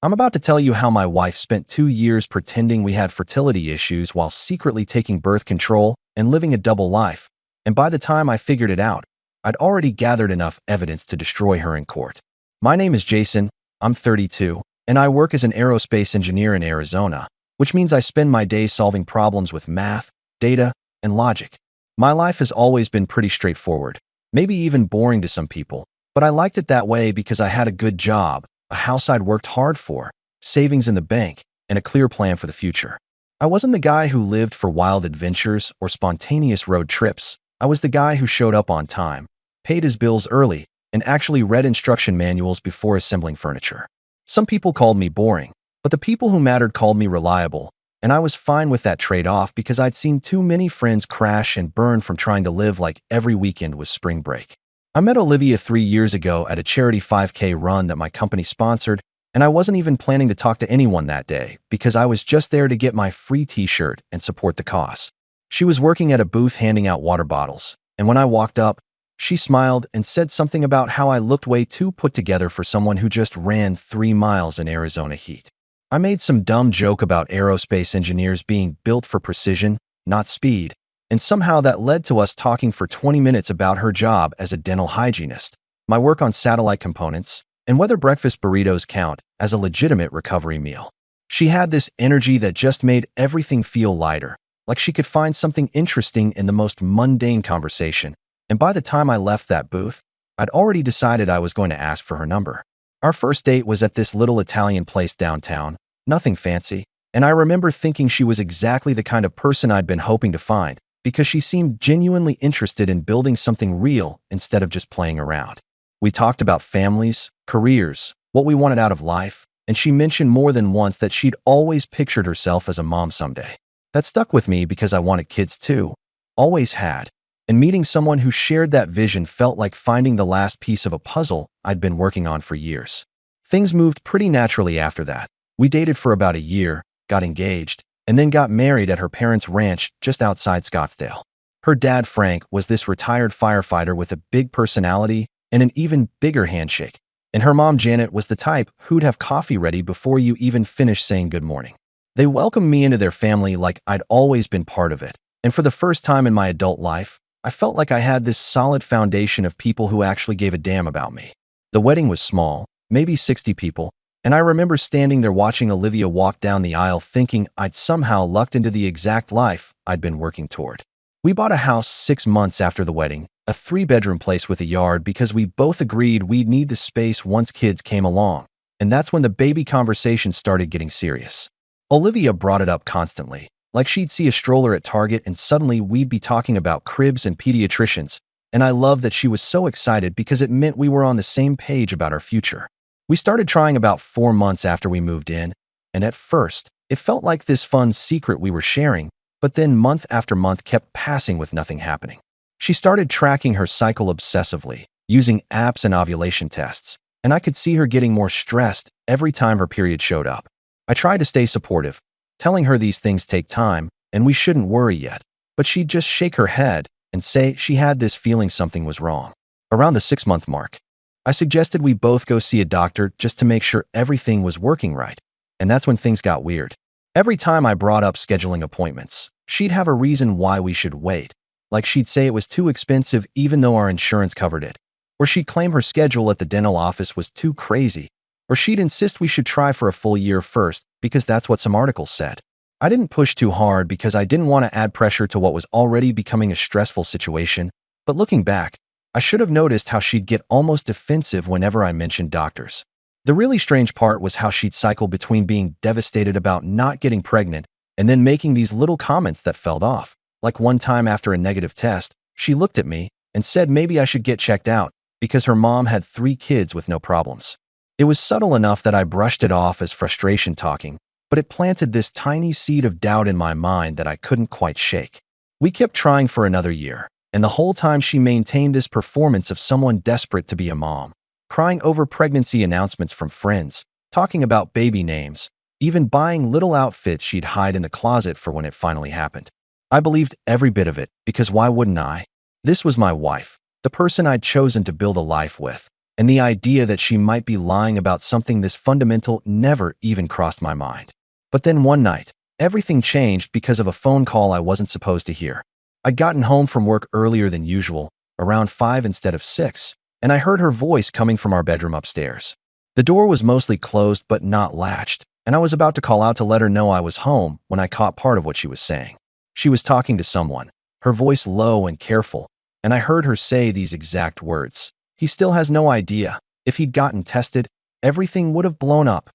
I'm about to tell you how my wife spent 2 years pretending we had fertility issues while secretly taking birth control and living a double life. And by the time I figured it out, I'd already gathered enough evidence to destroy her in court. My name is Jason, I'm 32, and I work as an aerospace engineer in Arizona, which means I spend my days solving problems with math, data, and logic. My life has always been pretty straightforward, maybe even boring to some people, but I liked it that way because I had a good job, a house I'd worked hard for, savings in the bank, and a clear plan for the future. I wasn't the guy who lived for wild adventures or spontaneous road trips. I was the guy who showed up on time, paid his bills early, and actually read instruction manuals before assembling furniture. Some people called me boring, but the people who mattered called me reliable, and I was fine with that trade-off because I'd seen too many friends crash and burn from trying to live like every weekend was spring break. I met Olivia 3 years ago at a charity 5K run that my company sponsored, and I wasn't even planning to talk to anyone that day because I was just there to get my free t-shirt and support the cause. She was working at a booth handing out water bottles, and when I walked up, she smiled and said something about how I looked way too put together for someone who just ran 3 miles in Arizona heat. I made some dumb joke about aerospace engineers being built for precision, not speed, and somehow that led to us talking for 20 minutes about her job as a dental hygienist, my work on satellite components, and whether breakfast burritos count as a legitimate recovery meal. She had this energy that just made everything feel lighter, like she could find something interesting in the most mundane conversation, and by the time I left that booth, I'd already decided I was going to ask for her number. Our first date was at this little Italian place downtown, nothing fancy, and I remember thinking she was exactly the kind of person I'd been hoping to find, because she seemed genuinely interested in building something real instead of just playing around. We talked about families, careers, what we wanted out of life, and she mentioned more than once that she'd always pictured herself as a mom someday. That stuck with me because I wanted kids too, always had, and meeting someone who shared that vision felt like finding the last piece of a puzzle I'd been working on for years. Things moved pretty naturally after that. We dated for about a year, got engaged, and then got married at her parents' ranch just outside Scottsdale. Her dad, Frank, was this retired firefighter with a big personality and an even bigger handshake, and her mom, Janet, was the type who'd have coffee ready before you even finished saying good morning. They welcomed me into their family like I'd always been part of it, and for the first time in my adult life, I felt like I had this solid foundation of people who actually gave a damn about me. The wedding was small, maybe 60 people, and I remember standing there watching Olivia walk down the aisle thinking I'd somehow lucked into the exact life I'd been working toward. We bought a house 6 months after the wedding, a 3-bedroom place with a yard because we both agreed we'd need the space once kids came along, and that's when the baby conversation started getting serious. Olivia brought it up constantly, like she'd see a stroller at Target and suddenly we'd be talking about cribs and pediatricians, and I loved that she was so excited because it meant we were on the same page about our future. We started trying about 4 months after we moved in, and at first, it felt like this fun secret we were sharing, but then month after month kept passing with nothing happening. She started tracking her cycle obsessively, using apps and ovulation tests, and I could see her getting more stressed every time her period showed up. I tried to stay supportive, telling her these things take time and we shouldn't worry yet, but she'd just shake her head and say she had this feeling something was wrong. Around the 6-month mark, I suggested we both go see a doctor just to make sure everything was working right, and that's when things got weird. Every time I brought up scheduling appointments, she'd have a reason why we should wait, like she'd say it was too expensive even though our insurance covered it, or she'd claim her schedule at the dental office was too crazy, or she'd insist we should try for a full year first because that's what some articles said. I didn't push too hard because I didn't want to add pressure to what was already becoming a stressful situation, but looking back, I should have noticed how she'd get almost defensive whenever I mentioned doctors. The really strange part was how she'd cycle between being devastated about not getting pregnant and then making these little comments that felt off. Like one time after a negative test, she looked at me and said maybe I should get checked out because her mom had 3 kids with no problems. It was subtle enough that I brushed it off as frustration talking, but it planted this tiny seed of doubt in my mind that I couldn't quite shake. We kept trying for another year, and the whole time she maintained this performance of someone desperate to be a mom, crying over pregnancy announcements from friends, talking about baby names, even buying little outfits she'd hide in the closet for when it finally happened. I believed every bit of it, because why wouldn't I? This was my wife, the person I'd chosen to build a life with, and the idea that she might be lying about something this fundamental never even crossed my mind. But then one night, everything changed because of a phone call I wasn't supposed to hear. I'd gotten home from work earlier than usual, around 5 instead of 6, and I heard her voice coming from our bedroom upstairs. The door was mostly closed but not latched, and I was about to call out to let her know I was home when I caught part of what she was saying. She was talking to someone, her voice low and careful, and I heard her say these exact words. "He still has no idea. If he'd gotten tested, everything would have blown up."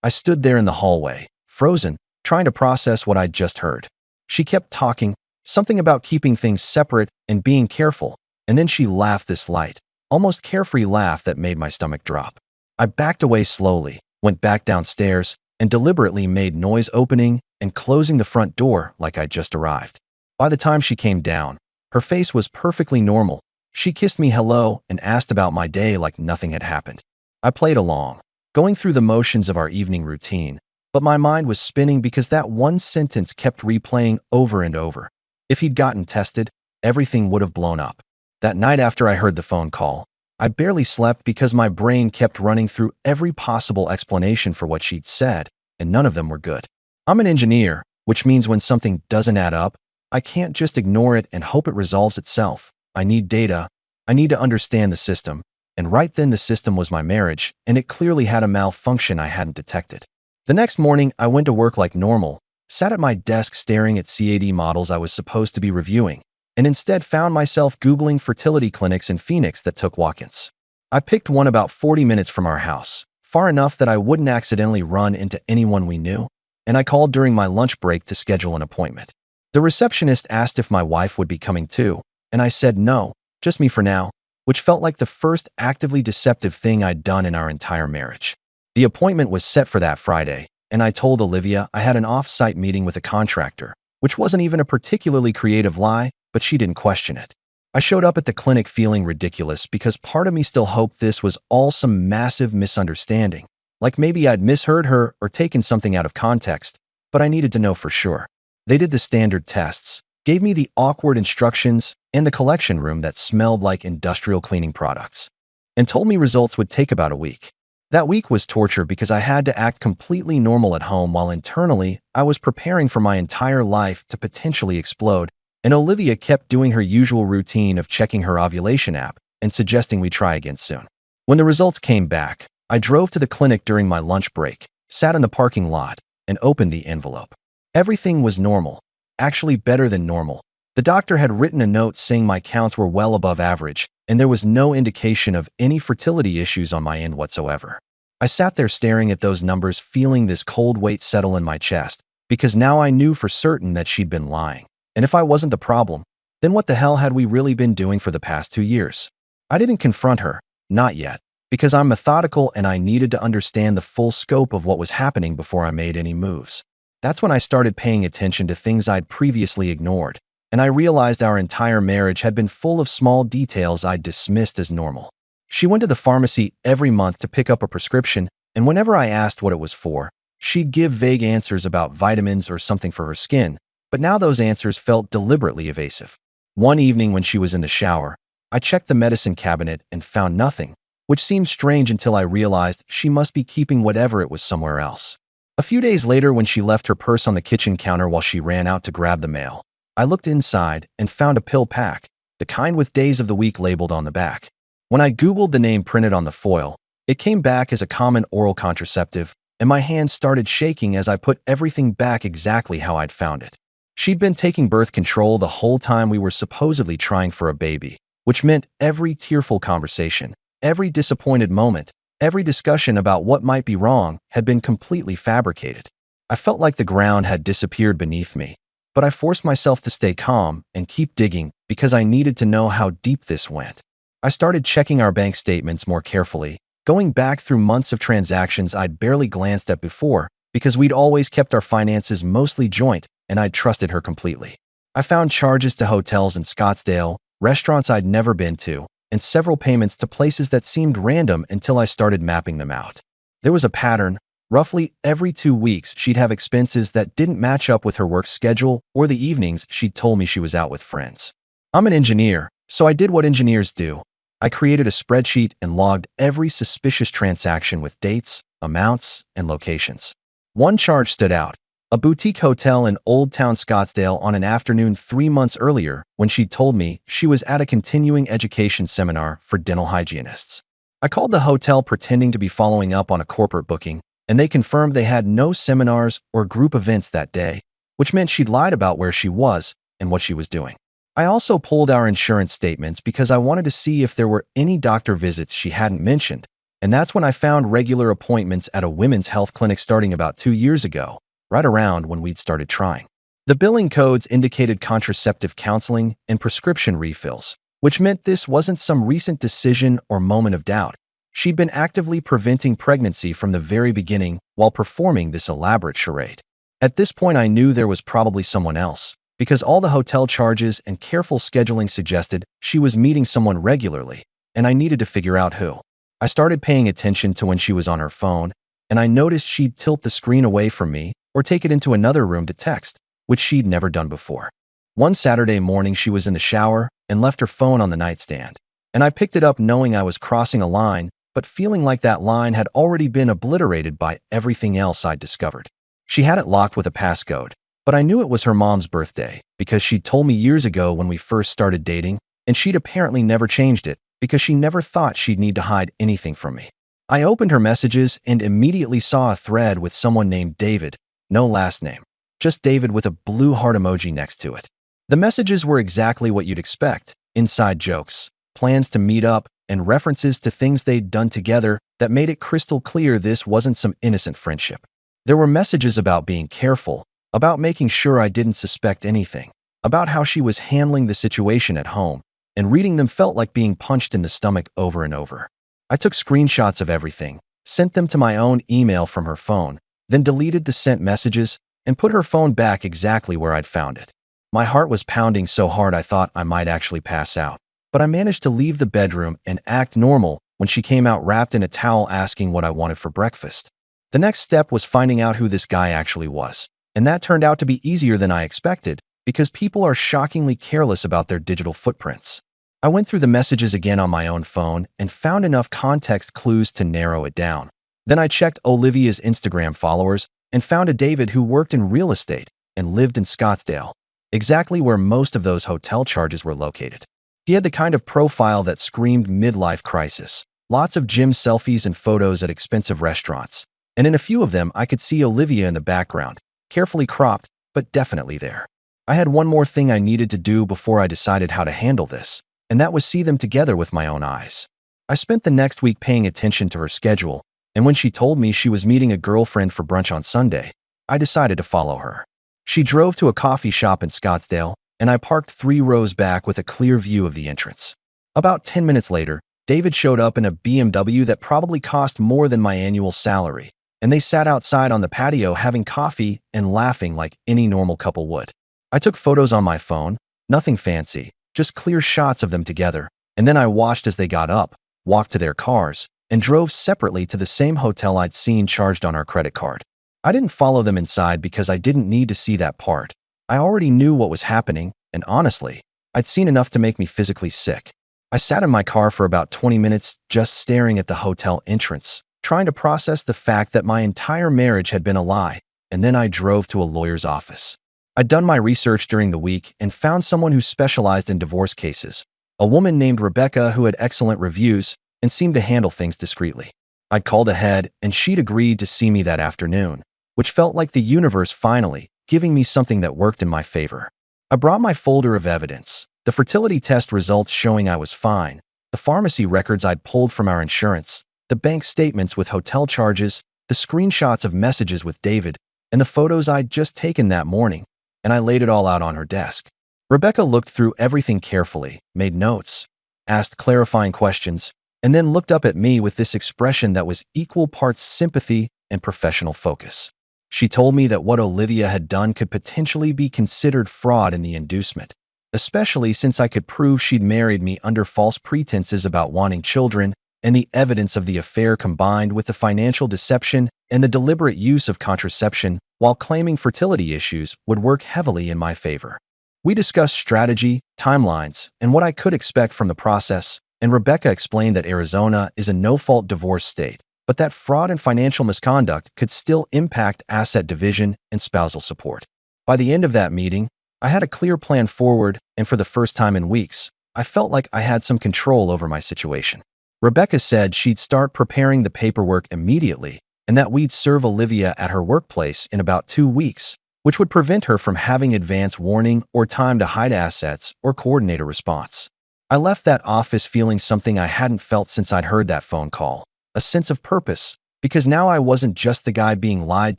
I stood there in the hallway, frozen, trying to process what I'd just heard. She kept talking, something about keeping things separate and being careful, and then she laughed this light, almost carefree laugh that made my stomach drop. I backed away slowly, went back downstairs, and deliberately made noise opening and closing the front door like I'd just arrived. By the time she came down, her face was perfectly normal. She kissed me hello and asked about my day like nothing had happened. I played along, going through the motions of our evening routine, but my mind was spinning because that one sentence kept replaying over and over. If he'd gotten tested, everything would have blown up. That night after I heard the phone call, I barely slept because my brain kept running through every possible explanation for what she'd said, and none of them were good. I'm an engineer, which means when something doesn't add up, I can't just ignore it and hope it resolves itself. I need data. I need to understand the system. And right then the system was my marriage, and it clearly had a malfunction I hadn't detected. The next morning, I went to work like normal, sat at my desk staring at CAD models I was supposed to be reviewing, and instead found myself Googling fertility clinics in Phoenix that took walk-ins. I picked one about 40 minutes from our house, far enough that I wouldn't accidentally run into anyone we knew, and I called during my lunch break to schedule an appointment. The receptionist asked if my wife would be coming too, and I said no, just me for now, which felt like the first actively deceptive thing I'd done in our entire marriage. The appointment was set for that Friday, and I told Olivia I had an off-site meeting with a contractor, which wasn't even a particularly creative lie, but she didn't question it. I showed up at the clinic feeling ridiculous because part of me still hoped this was all some massive misunderstanding, like maybe I'd misheard her or taken something out of context, but I needed to know for sure. They did the standard tests, gave me the awkward instructions and the collection room that smelled like industrial cleaning products, and told me results would take about a week. That week was torture because I had to act completely normal at home while internally I was preparing for my entire life to potentially explode, and Olivia kept doing her usual routine of checking her ovulation app and suggesting we try again soon. When the results came back, I drove to the clinic during my lunch break, sat in the parking lot, and opened the envelope. Everything was normal, actually better than normal. The doctor had written a note saying my counts were well above average, and there was no indication of any fertility issues on my end whatsoever. I sat there staring at those numbers, feeling this cold weight settle in my chest, because now I knew for certain that she'd been lying. And if I wasn't the problem, then what the hell had we really been doing for the past 2 years? I didn't confront her, not yet, because I'm methodical and I needed to understand the full scope of what was happening before I made any moves. That's when I started paying attention to things I'd previously ignored, and I realized our entire marriage had been full of small details I'd dismissed as normal. She went to the pharmacy every month to pick up a prescription, and whenever I asked what it was for, she'd give vague answers about vitamins or something for her skin, but now those answers felt deliberately evasive. One evening when she was in the shower, I checked the medicine cabinet and found nothing, which seemed strange until I realized she must be keeping whatever it was somewhere else. A few days later, when she left her purse on the kitchen counter while she ran out to grab the mail, I looked inside and found a pill pack, the kind with days of the week labeled on the back. When I Googled the name printed on the foil, it came back as a common oral contraceptive, and my hands started shaking as I put everything back exactly how I'd found it. She'd been taking birth control the whole time we were supposedly trying for a baby, which meant every tearful conversation, every disappointed moment, every discussion about what might be wrong had been completely fabricated. I felt like the ground had disappeared beneath me, but I forced myself to stay calm and keep digging because I needed to know how deep this went. I started checking our bank statements more carefully, going back through months of transactions I'd barely glanced at before because we'd always kept our finances mostly joint and I'd trusted her completely. I found charges to hotels in Scottsdale, restaurants I'd never been to, and several payments to places that seemed random until I started mapping them out. There was a pattern. Roughly every 2 weeks, she'd have expenses that didn't match up with her work schedule, or the evenings she'd told me she was out with friends. I'm an engineer, so I did what engineers do. I created a spreadsheet and logged every suspicious transaction with dates, amounts, and locations. One charge stood out: a boutique hotel in Old Town Scottsdale on an afternoon 3 months earlier when she'd told me she was at a continuing education seminar for dental hygienists. I called the hotel pretending to be following up on a corporate booking, and they confirmed they had no seminars or group events that day, which meant she'd lied about where she was and what she was doing. I also pulled our insurance statements because I wanted to see if there were any doctor visits she hadn't mentioned, and that's when I found regular appointments at a women's health clinic starting about 2 years ago, right around when we'd started trying. The billing codes indicated contraceptive counseling and prescription refills, which meant this wasn't some recent decision or moment of doubt. She'd been actively preventing pregnancy from the very beginning while performing this elaborate charade. At this point, I knew there was probably someone else, because all the hotel charges and careful scheduling suggested she was meeting someone regularly, and I needed to figure out who. I started paying attention to when she was on her phone, and I noticed she'd tilt the screen away from me or take it into another room to text, which she'd never done before. One Saturday morning, she was in the shower and left her phone on the nightstand, and I picked it up knowing I was crossing a line, but feeling like that line had already been obliterated by everything else I'd discovered. She had it locked with a passcode, but I knew it was her mom's birthday because she'd told me years ago when we first started dating, and she'd apparently never changed it because she never thought she'd need to hide anything from me. I opened her messages and immediately saw a thread with someone named David, no last name, just David with a blue heart emoji next to it. The messages were exactly what you'd expect: inside jokes, plans to meet up, and references to things they'd done together that made it crystal clear this wasn't some innocent friendship. There were messages about being careful, about making sure I didn't suspect anything, about how she was handling the situation at home, and reading them felt like being punched in the stomach over and over. I took screenshots of everything, sent them to my own email from her phone, then deleted the sent messages and put her phone back exactly where I'd found it. My heart was pounding so hard I thought I might actually pass out, but I managed to leave the bedroom and act normal when she came out wrapped in a towel asking what I wanted for breakfast. The next step was finding out who this guy actually was, and that turned out to be easier than I expected because people are shockingly careless about their digital footprints. I went through the messages again on my own phone and found enough context clues to narrow it down. Then I checked Olivia's Instagram followers and found a David who worked in real estate and lived in Scottsdale, exactly where most of those hotel charges were located. He had the kind of profile that screamed midlife crisis, lots of gym selfies and photos at expensive restaurants, and in a few of them I could see Olivia in the background, carefully cropped, but definitely there. I had one more thing I needed to do before I decided how to handle this, and that was see them together with my own eyes. I spent the next week paying attention to her schedule, and when she told me she was meeting a girlfriend for brunch on Sunday, I decided to follow her. She drove to a coffee shop in Scottsdale, and I parked 3 rows back with a clear view of the entrance. About 10 minutes later, David showed up in a BMW that probably cost more than my annual salary, and they sat outside on the patio having coffee and laughing like any normal couple would. I took photos on my phone, nothing fancy, just clear shots of them together, and then I watched as they got up, walked to their cars, and drove separately to the same hotel I'd seen charged on our credit card. I didn't follow them inside because I didn't need to see that part. I already knew what was happening, and honestly, I'd seen enough to make me physically sick. I sat in my car for about 20 minutes just staring at the hotel entrance, trying to process the fact that my entire marriage had been a lie, and then I drove to a lawyer's office. I'd done my research during the week and found someone who specialized in divorce cases, a woman named Rebecca who had excellent reviews and seemed to handle things discreetly. I'd called ahead, and she'd agreed to see me that afternoon, which felt like the universe finally giving me something that worked in my favor. I brought my folder of evidence, the fertility test results showing I was fine, the pharmacy records I'd pulled from our insurance, the bank statements with hotel charges, the screenshots of messages with David, and the photos I'd just taken that morning, and I laid it all out on her desk. Rebecca looked through everything carefully, made notes, asked clarifying questions, and then looked up at me with this expression that was equal parts sympathy and professional focus. She told me that what Olivia had done could potentially be considered fraud in the inducement, especially since I could prove she'd married me under false pretenses about wanting children, and the evidence of the affair combined with the financial deception and the deliberate use of contraception while claiming fertility issues would work heavily in my favor. We discussed strategy, timelines, and what I could expect from the process, and Rebecca explained that Arizona is a no-fault divorce state, but that fraud and financial misconduct could still impact asset division and spousal support. By the end of that meeting, I had a clear plan forward, and for the first time in weeks, I felt like I had some control over my situation. Rebecca said she'd start preparing the paperwork immediately and that we'd serve Olivia at her workplace in about 2 weeks, which would prevent her from having advance warning or time to hide assets or coordinate a response. I left that office feeling something I hadn't felt since I'd heard that phone call, a sense of purpose, because now I wasn't just the guy being lied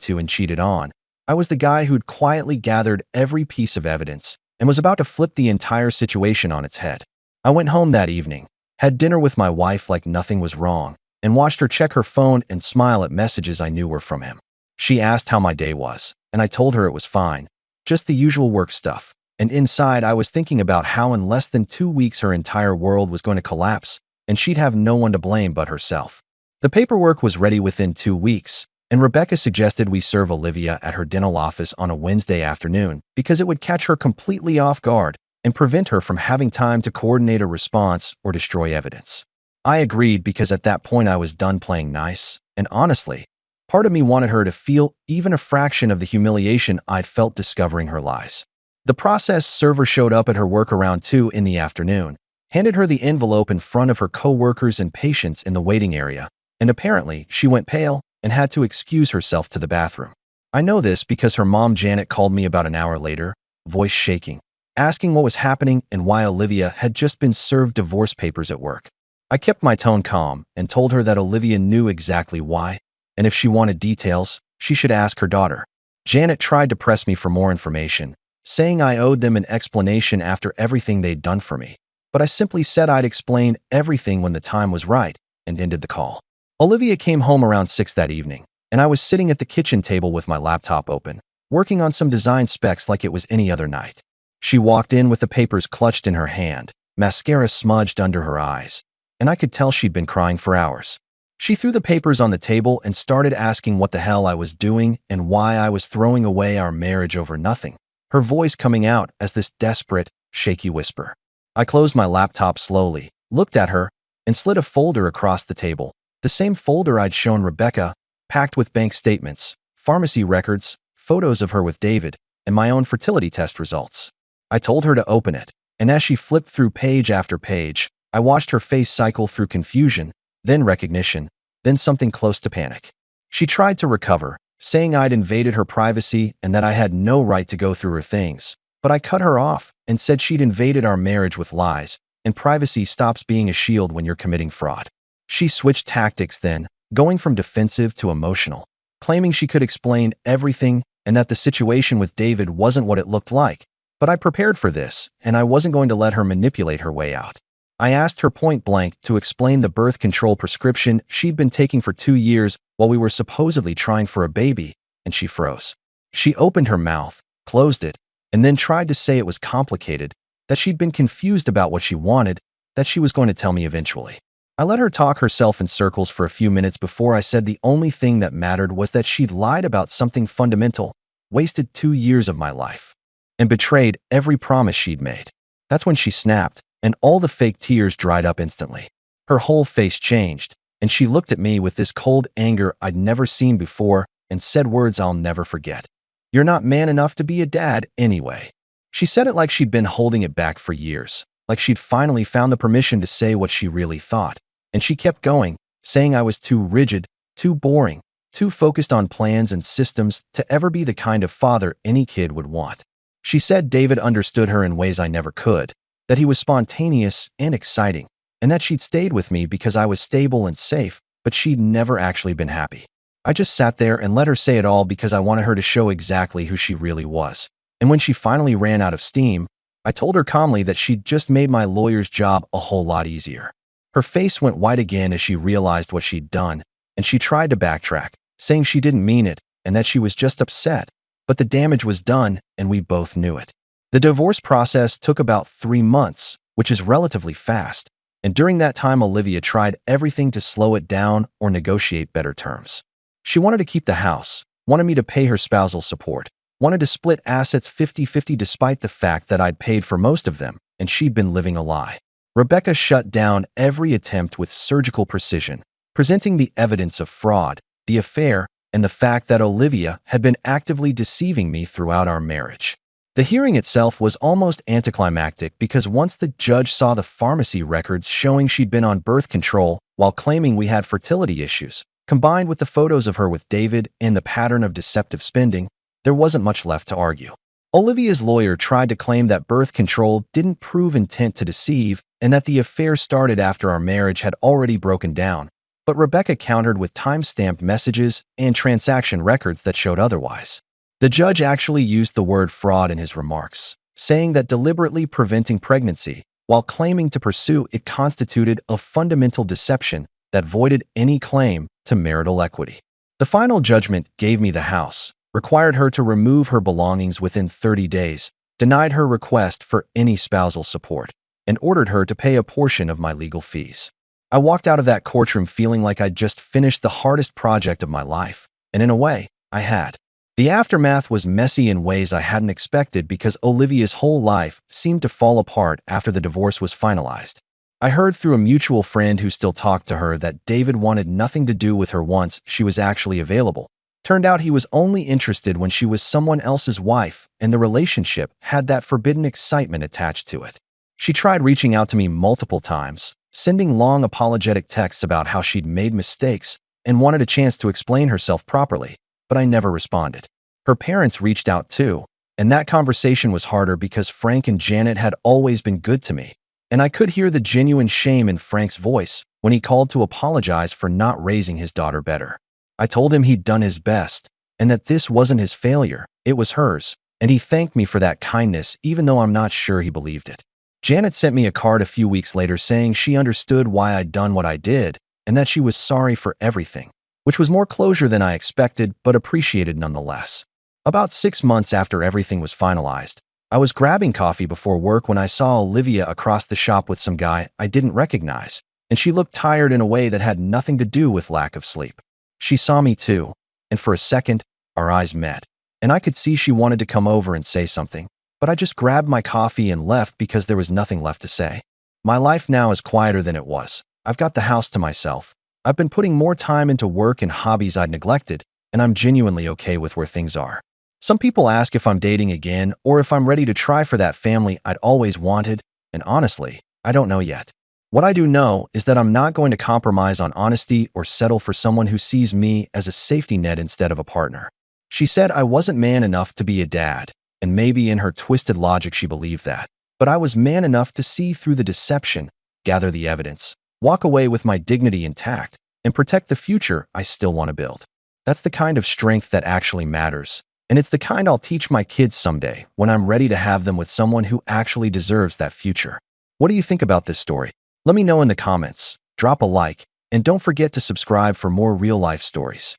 to and cheated on. I was the guy who'd quietly gathered every piece of evidence and was about to flip the entire situation on its head. I went home that evening, had dinner with my wife like nothing was wrong, and watched her check her phone and smile at messages I knew were from him. She asked how my day was, and I told her it was fine, just the usual work stuff. And inside, I was thinking about how in less than 2 weeks her entire world was going to collapse, and she'd have no one to blame but herself. The paperwork was ready within 2 weeks, and Rebecca suggested we serve Olivia at her dental office on a Wednesday afternoon because it would catch her completely off guard and prevent her from having time to coordinate a response or destroy evidence. I agreed because at that point I was done playing nice, and honestly, part of me wanted her to feel even a fraction of the humiliation I'd felt discovering her lies. The process server showed up at her work around 2 in the afternoon, handed her the envelope in front of her co-workers and patients in the waiting area, and apparently she went pale and had to excuse herself to the bathroom. I know this because her mom Janet called me about an hour later, voice shaking, asking what was happening and why Olivia had just been served divorce papers at work. I kept my tone calm and told her that Olivia knew exactly why, and if she wanted details, she should ask her daughter. Janet tried to press me for more information, saying I owed them an explanation after everything they'd done for me, but I simply said I'd explain everything when the time was right and ended the call. Olivia came home around 6 that evening, and I was sitting at the kitchen table with my laptop open, working on some design specs like it was any other night. She walked in with the papers clutched in her hand, mascara smudged under her eyes, and I could tell she'd been crying for hours. She threw the papers on the table and started asking what the hell I was doing and why I was throwing away our marriage over nothing, her voice coming out as this desperate, shaky whisper. I closed my laptop slowly, looked at her, and slid a folder across the table, the same folder I'd shown Rebecca, packed with bank statements, pharmacy records, photos of her with David, and my own fertility test results. I told her to open it, and as she flipped through page after page, I watched her face cycle through confusion, then recognition, then something close to panic. She tried to recover, saying I'd invaded her privacy and that I had no right to go through her things, but I cut her off and said she'd invaded our marriage with lies, and privacy stops being a shield when you're committing fraud. She switched tactics then, going from defensive to emotional, claiming she could explain everything and that the situation with David wasn't what it looked like. But I prepared for this, and I wasn't going to let her manipulate her way out. I asked her point blank to explain the birth control prescription she'd been taking for 2 years while we were supposedly trying for a baby, and she froze. She opened her mouth, closed it, and then tried to say it was complicated, that she'd been confused about what she wanted, that she was going to tell me eventually. I let her talk herself in circles for a few minutes before I said the only thing that mattered was that she'd lied about something fundamental, wasted 2 years of my life, and betrayed every promise she'd made. That's when she snapped, and all the fake tears dried up instantly. Her whole face changed, and she looked at me with this cold anger I'd never seen before and said words I'll never forget. "You're not man enough to be a dad anyway." She said it like she'd been holding it back for years, like she'd finally found the permission to say what she really thought. And she kept going, saying I was too rigid, too boring, too focused on plans and systems to ever be the kind of father any kid would want. She said David understood her in ways I never could, that he was spontaneous and exciting, and that she'd stayed with me because I was stable and safe, but she'd never actually been happy. I just sat there and let her say it all because I wanted her to show exactly who she really was. And when she finally ran out of steam, I told her calmly that she'd just made my lawyer's job a whole lot easier. Her face went white again as she realized what she'd done, and she tried to backtrack, saying she didn't mean it and that she was just upset, but the damage was done and we both knew it. The divorce process took about 3 months, which is relatively fast, and during that time Olivia tried everything to slow it down or negotiate better terms. She wanted to keep the house, wanted me to pay her spousal support, wanted to split assets 50-50 despite the fact that I'd paid for most of them and she'd been living a lie. Rebecca shut down every attempt with surgical precision, presenting the evidence of fraud, the affair, and the fact that Olivia had been actively deceiving me throughout our marriage. The hearing itself was almost anticlimactic because once the judge saw the pharmacy records showing she'd been on birth control while claiming we had fertility issues, combined with the photos of her with David and the pattern of deceptive spending, there wasn't much left to argue. Olivia's lawyer tried to claim that birth control didn't prove intent to deceive and that the affair started after our marriage had already broken down, but Rebecca countered with time-stamped messages and transaction records that showed otherwise. The judge actually used the word fraud in his remarks, saying that deliberately preventing pregnancy while claiming to pursue it constituted a fundamental deception that voided any claim to marital equity. The final judgment gave me the house, required her to remove her belongings within 30 days, denied her request for any spousal support, and ordered her to pay a portion of my legal fees. I walked out of that courtroom feeling like I'd just finished the hardest project of my life, and in a way, I had. The aftermath was messy in ways I hadn't expected because Olivia's whole life seemed to fall apart after the divorce was finalized. I heard through a mutual friend who still talked to her that David wanted nothing to do with her once she was actually available. Turned out he was only interested when she was someone else's wife, and the relationship had that forbidden excitement attached to it. She tried reaching out to me multiple times, sending long apologetic texts about how she'd made mistakes and wanted a chance to explain herself properly, but I never responded. Her parents reached out too, and that conversation was harder because Frank and Janet had always been good to me, and I could hear the genuine shame in Frank's voice when he called to apologize for not raising his daughter better. I told him he'd done his best, and that this wasn't his failure, it was hers, and he thanked me for that kindness even though I'm not sure he believed it. Janet sent me a card a few weeks later saying she understood why I'd done what I did and that she was sorry for everything, which was more closure than I expected but appreciated nonetheless. About 6 months after everything was finalized, I was grabbing coffee before work when I saw Olivia across the shop with some guy I didn't recognize, and she looked tired in a way that had nothing to do with lack of sleep. She saw me too, and for a second, our eyes met, and I could see she wanted to come over and say something, but I just grabbed my coffee and left because there was nothing left to say. My life now is quieter than it was. I've got the house to myself. I've been putting more time into work and hobbies I'd neglected, and I'm genuinely okay with where things are. Some people ask if I'm dating again or if I'm ready to try for that family I'd always wanted, and honestly, I don't know yet. What I do know is that I'm not going to compromise on honesty or settle for someone who sees me as a safety net instead of a partner. She said I wasn't man enough to be a dad, and maybe in her twisted logic she believed that. But I was man enough to see through the deception, gather the evidence, walk away with my dignity intact, and protect the future I still want to build. That's the kind of strength that actually matters, and it's the kind I'll teach my kids someday when I'm ready to have them with someone who actually deserves that future. What do you think about this story? Let me know in the comments, drop a like, and don't forget to subscribe for more real-life stories.